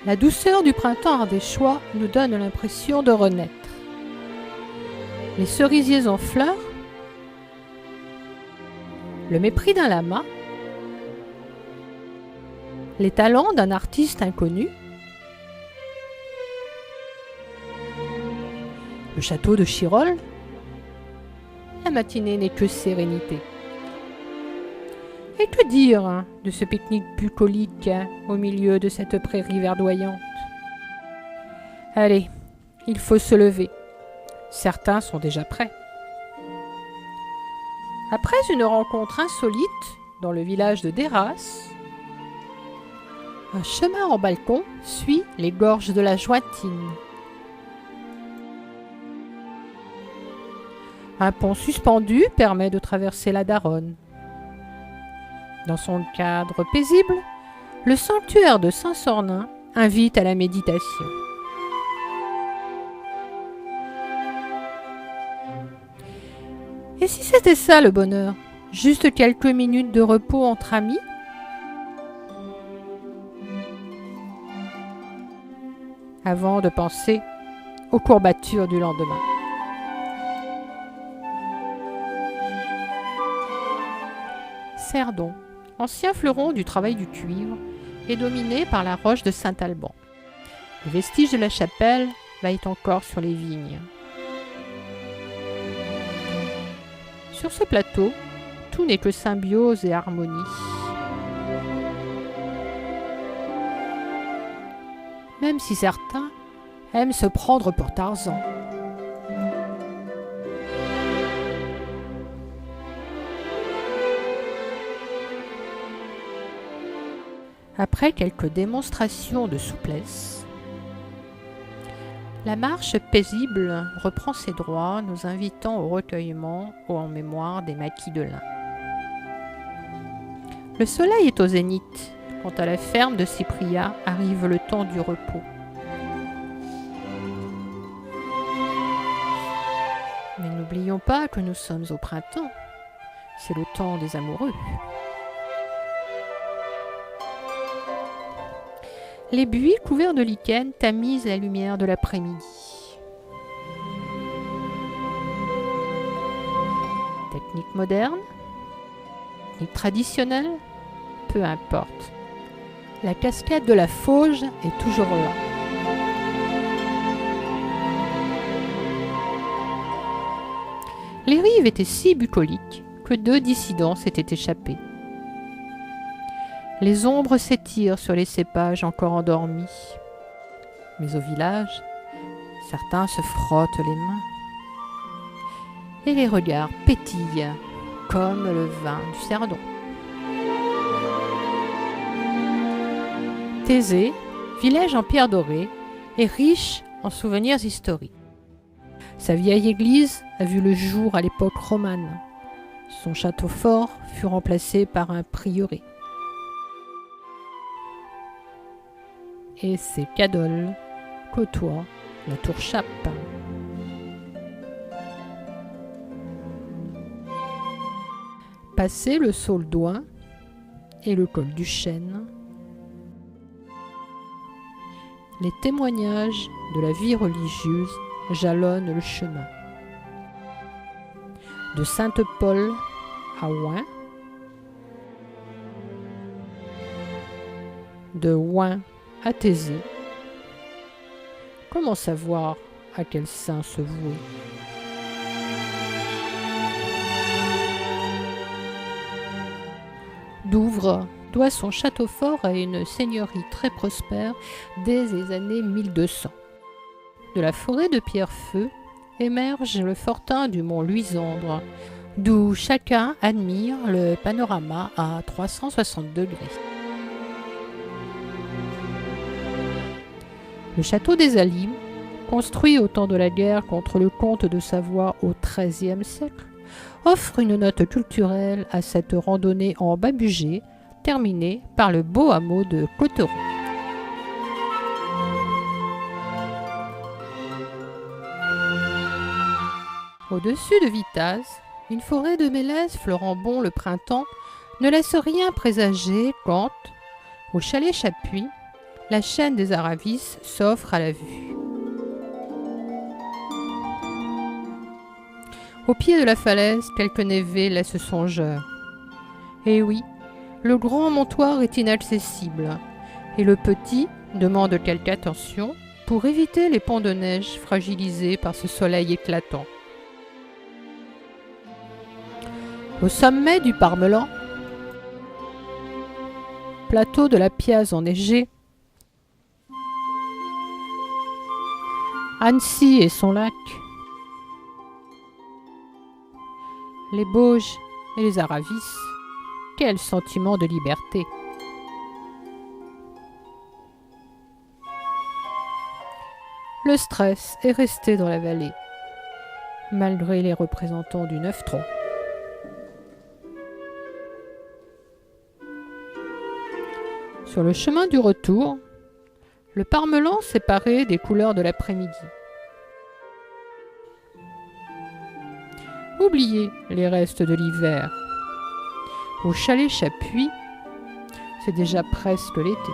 La douceur du printemps ardéchois nous donne l'impression de renaître. Les cerisiers en fleurs, le mépris d'un lama, les talents d'un artiste inconnu, le château de Chirol, la matinée n'est que sérénité. Et que dire de ce pique-nique bucolique au milieu de cette prairie verdoyante? Allez, il faut se lever. Certains sont déjà prêts. Après une rencontre insolite dans le village de Déras, un chemin en balcon suit les gorges de la Jointine. Un pont suspendu permet de traverser la Daronne. Dans son cadre paisible, le sanctuaire de Saint-Sornin invite à la méditation. Et si c'était ça le bonheur? Juste quelques minutes de repos entre amis? Avant de penser aux courbatures du lendemain. Cerdon, ancien fleuron du travail du cuivre, est dominé par la roche de Saint-Alban. Le vestige de la chapelle veille encore sur les vignes. Sur ce plateau, tout n'est que symbiose et harmonie. Même si certains aiment se prendre pour Tarzan. Après quelques démonstrations de souplesse, la marche paisible reprend ses droits, nous invitant au recueillement ou en mémoire des maquis de lin. Le soleil est au zénith. Quant à la ferme de Cypria, arrive le temps du repos. Mais n'oublions pas que nous sommes au printemps. C'est le temps des amoureux. Les buis couverts de lichen tamisent la lumière de l'après-midi. Technique moderne, technique traditionnelle, peu importe. La cascade de la Fauge est toujours là. Les rives étaient si bucoliques que 2 dissidents s'étaient échappés. Les ombres s'étirent sur les cépages encore endormis. Mais au village, certains se frottent les mains. Et les regards pétillent comme le vin du Cerdon. Thésée, village en pierre dorée, est riche en souvenirs historiques. Sa vieille église a vu le jour à l'époque romane. Son château fort fut remplacé par un prieuré. Et ses cadoles côtoient la tour Chape. Passé le Sauldoin et le col du Chêne, les témoignages de la vie religieuse jalonnent le chemin. De Sainte-Paul à Oing, de Oing à Thésée. Comment savoir à quel saint se vouer? Douvres doit son château fort à une seigneurie très prospère dès les années 1200. De la forêt de Pierrefeu émerge le fortin du mont Luisandre, d'où chacun admire le panorama à 360 degrés. Le château des Alimes, construit au temps de la guerre contre le comte de Savoie au XIIIe siècle, offre une note culturelle à cette randonnée en bas-budget, terminée par le beau hameau de Cotteron. Au-dessus de Vitaz, une forêt de mélèzes fleurant bon le printemps ne laisse rien présager quand, au chalet Chapuis, la chaîne des Aravis s'offre à la vue. Au pied de la falaise, quelques névés laissent songeur. Et oui, le grand montoir est inaccessible, et le petit demande quelque attention pour éviter les ponts de neige fragilisés par ce soleil éclatant. Au sommet du Parmelan, plateau de la Piazze enneigée, Annecy et son lac, les Bauges et les Aravis, quel sentiment de liberté! Le stress est resté dans la vallée, malgré les représentants du 9-3. Sur le chemin du retour, le Parmelan séparé des couleurs de l'après-midi. Oubliez les restes de l'hiver. Au chalet Chapuis, c'est déjà presque l'été.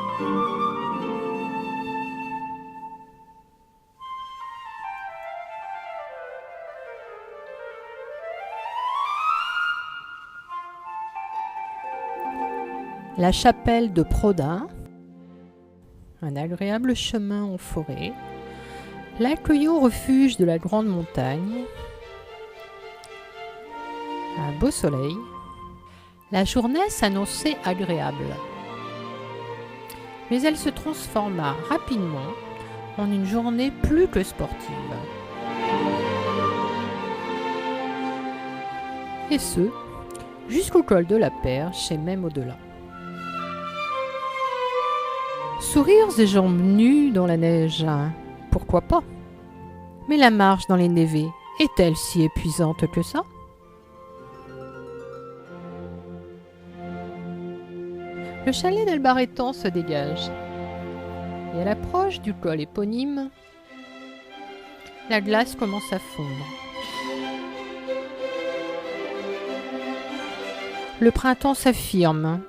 La chapelle de Prodin, un agréable chemin en forêt, l'accueillant refuge de la grande montagne, un beau soleil, la journée s'annonçait agréable. Mais elle se transforma rapidement en une journée plus que sportive. Et ce, jusqu'au col de la Perche et même au-delà. Sourires et jambes nues dans la neige, pourquoi pas? Mais la marche dans les névés est-elle si épuisante que ça? Le chalet d'Albaretan se dégage, et à l'approche du col éponyme, la glace commence à fondre. Le printemps s'affirme,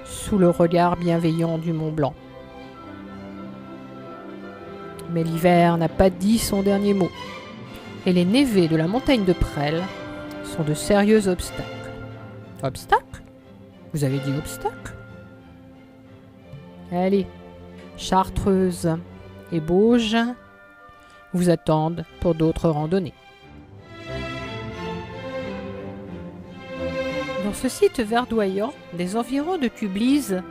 sous le regard bienveillant du Mont Blanc. Mais l'hiver n'a pas dit son dernier mot, et les névés de la montagne de Presles sont de sérieux obstacles. Obstacles? Vous avez dit obstacles? Allez, Chartreuse et Bauges vous attendent pour d'autres randonnées. Dans ce site verdoyant des environs de Cublise,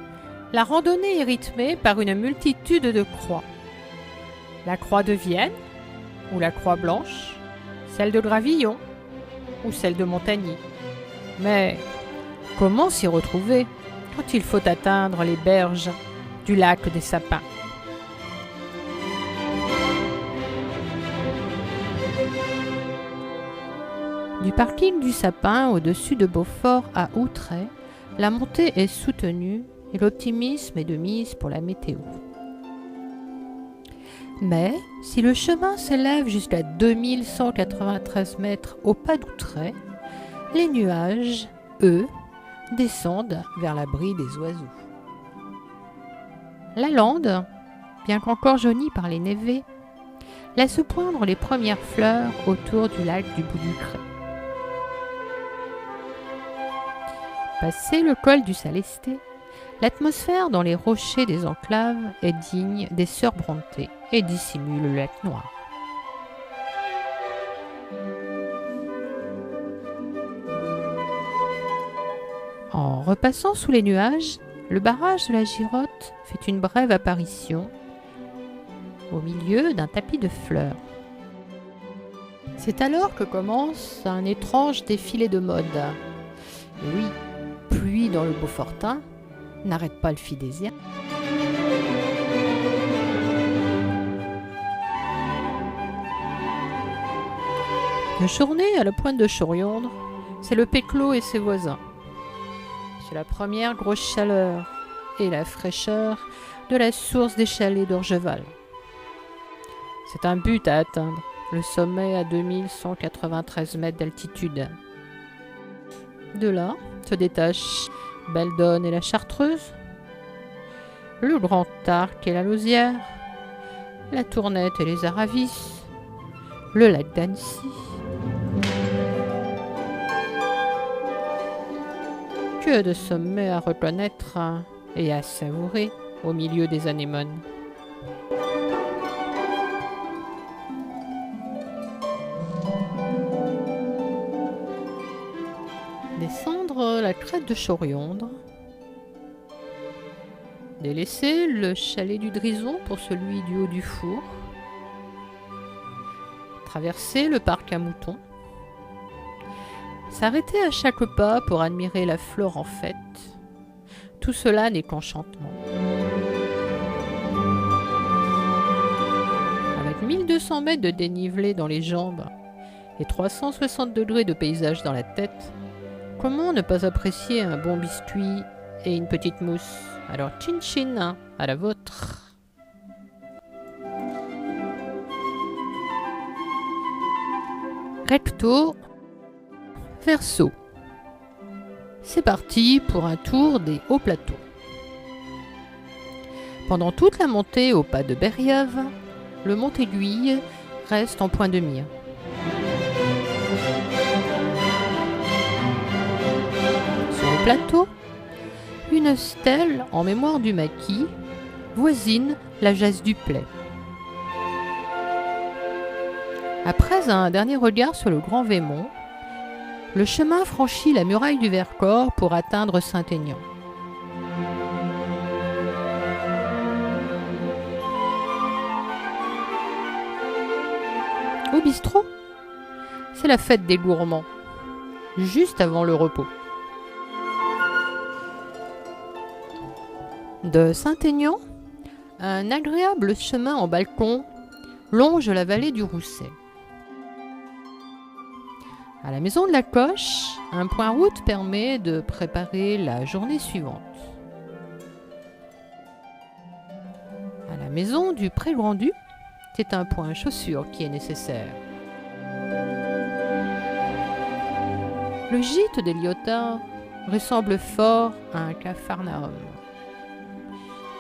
la randonnée est rythmée par une multitude de croix. La croix de Vienne, ou la croix blanche, celle de Gravillon, ou celle de Montagny. Mais comment s'y retrouver quand il faut atteindre les berges du lac des Sapins? Du parking du Sapin au-dessus de Beaufort à Outray, la montée est soutenue et l'optimisme est de mise pour la météo. Mais si le chemin s'élève jusqu'à 2193 mètres au pas d'Outray, les nuages, eux, descendent vers l'abri des oiseaux. La lande, bien qu'encore jaunie par les névés, laisse poindre les premières fleurs autour du lac du Bout du Cré. Passé le col du Salesté, l'atmosphère dans les rochers des enclaves est digne des sœurs Brontë et dissimule le lac Noir. En repassant sous les nuages, le barrage de la Girotte fait une brève apparition au milieu d'un tapis de fleurs. C'est alors que commence un étrange défilé de mode. Et oui, pluie dans le Beaufortain n'arrête pas le Fidésien. De journée à la pointe de Choriondre, c'est le Péclo et ses voisins. C'est la première grosse chaleur et la fraîcheur de la source des chalets d'Orgeval. C'est un but à atteindre, le sommet à 2193 mètres d'altitude. De là se détachent Beldonne et la Chartreuse, le Grand Arc et la Lausière, la Tournette et les Aravis, le lac d'Annecy. Que de sommets à reconnaître et à savourer au milieu des anémones. Descendre la crête de Choriondre. Délaisser le chalet du Drison pour celui du Haut du Four. Traverser le parc à moutons. S'arrêter à chaque pas pour admirer la flore en fête. Tout cela n'est qu'enchantement. Avec 1200 mètres de dénivelé dans les jambes et 360 degrés de paysage dans la tête, comment ne pas apprécier un bon biscuit et une petite mousse? Alors chin chin, à la vôtre. Recto, verso. C'est parti pour un tour des hauts plateaux. Pendant toute la montée au pas de Berriave, le Mont-Aiguille reste en point de mire. Sur le plateau, une stèle en mémoire du maquis voisine la Jasse du Play. Après un dernier regard sur le Grand Vémont, le chemin franchit la muraille du Vercors pour atteindre Saint-Aignan. Au bistrot, c'est la fête des gourmands, juste avant le repos. De Saint-Aignan, un agréable chemin en balcon longe la vallée du Rousset. À la maison de la Coche, un point route permet de préparer la journée suivante. À la maison du Pré-Grandu, c'est un point chaussure qui est nécessaire. Le gîte des Lyotards ressemble fort à un capharnaüm.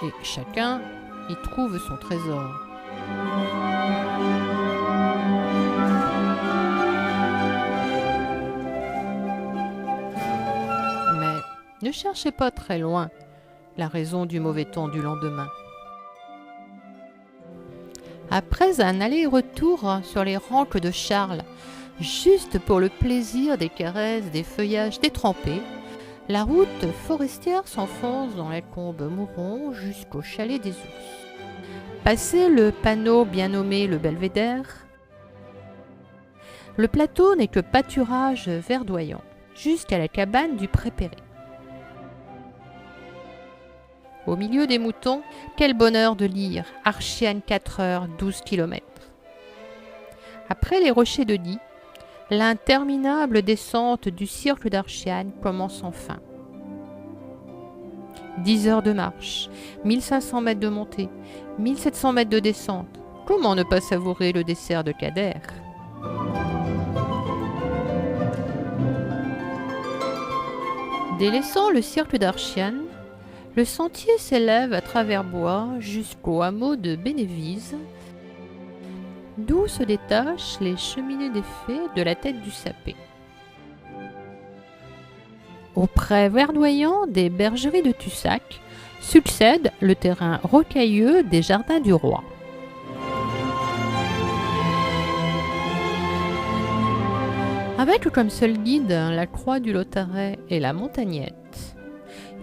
Et chacun y trouve son trésor. Ne cherchez pas très loin la raison du mauvais temps du lendemain. Après un aller-retour sur les ranques de Charles, juste pour le plaisir des caresses des feuillages détrempés, la route forestière s'enfonce dans la combe Mouron jusqu'au chalet des ours. Passé le panneau bien nommé le Belvédère, le plateau n'est que pâturage verdoyant, jusqu'à la cabane du Prépéré. Au milieu des moutons, quel bonheur de lire Archiane 4 heures, 12 km. Après les rochers de Die, l'interminable descente du cirque d'Archiane commence enfin. 10 heures de marche, 1500 mètres de montée, 1700 mètres de descente. Comment ne pas savourer le dessert de Kader? Délaissant le cirque d'Archiane, le sentier s'élève à travers bois jusqu'au hameau de Bénévise, d'où se détachent les cheminées des fées de la tête du Sapé. Au pré verdoyant des bergeries de Tussac succède le terrain rocailleux des jardins du roi. Avec comme seul guide la croix du Lautaret et la montagnette,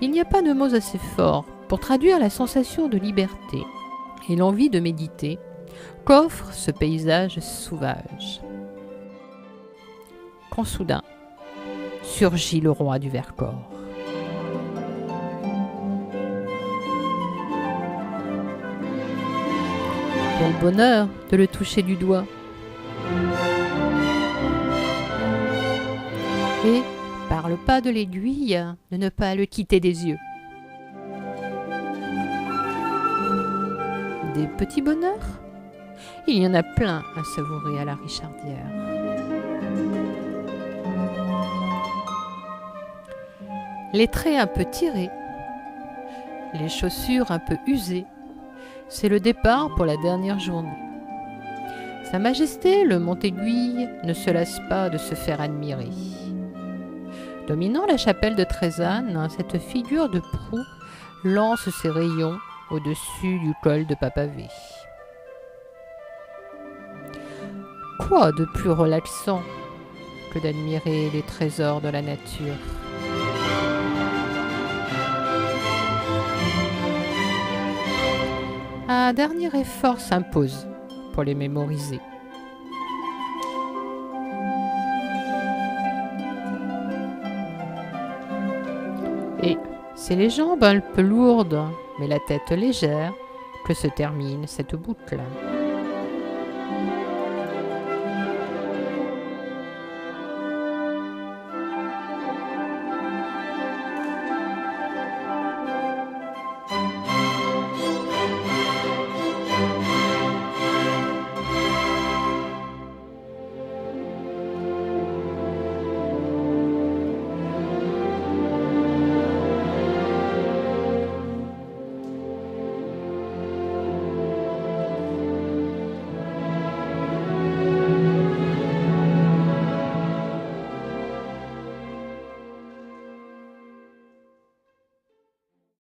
il n'y a pas de mots assez forts pour traduire la sensation de liberté et l'envie de méditer qu'offre ce paysage sauvage. Quand soudain surgit le roi du Vercors. Quel bonheur de le toucher du doigt. Et, par le pas de l'aiguille, de ne pas le quitter des yeux. Des petits bonheurs? Il y en a plein à savourer à la Richardière. Les traits un peu tirés, les chaussures un peu usées, c'est le départ pour la dernière journée. Sa Majesté, le Montéguille, ne se lasse pas de se faire admirer. Dominant la chapelle de Trézanne, cette figure de proue lance ses rayons au-dessus du col de Papavé. Quoi de plus relaxant que d'admirer les trésors de la nature? Un dernier effort s'impose pour les mémoriser. Et c'est les jambes un peu lourdes, mais la tête légère, que se termine cette boucle.